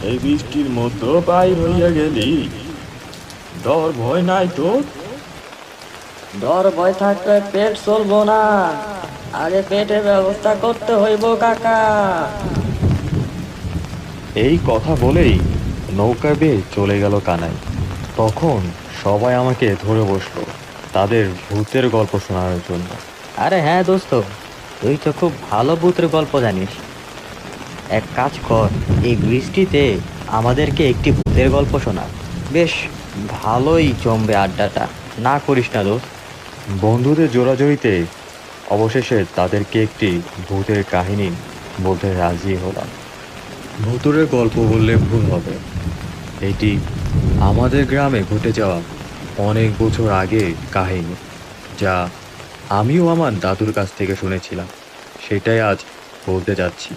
এই বৃষ্টির মধ্যে বাইর হইয়া গেলি, ডর ভয় নাই তোর? ডর ভয় থাকলে পেট চলবো না। আগে পেটের ব্যবস্থা করতে হইব কাকা। এই কথা বলেই নৌকা বেয়ে চলে গেল কানাই। তখন সবাই আমাকে ধরে বসলো তাদের ভূতের গল্প শোনানোর জন্য। আরে হ্যাঁ দোস্ত, তুই তো খুব ভালো ভূতের গল্প জানিস। এক কাজ কর, এই বৃষ্টিতে আমাদেরকে একটি ভূতের গল্প শোনা। বেশ ভালোই জমবে আড্ডাটা, না করিস না দোস্ত? বন্ধুদের জোরাজুরিতে অবশেষে তাদেরকে একটি ভূতের কাহিনী বলতে রাজি হলাম। ভূতুরের গল্প বললে ভুল হবে, এটি আমাদের গ্রামে ঘটে যাওয়া অনেক বছর আগের কাহিনী, যা আমিও আমার দাদুর কাছ থেকে শুনেছিলাম। সেটাই আজ বলতে যাচ্ছি।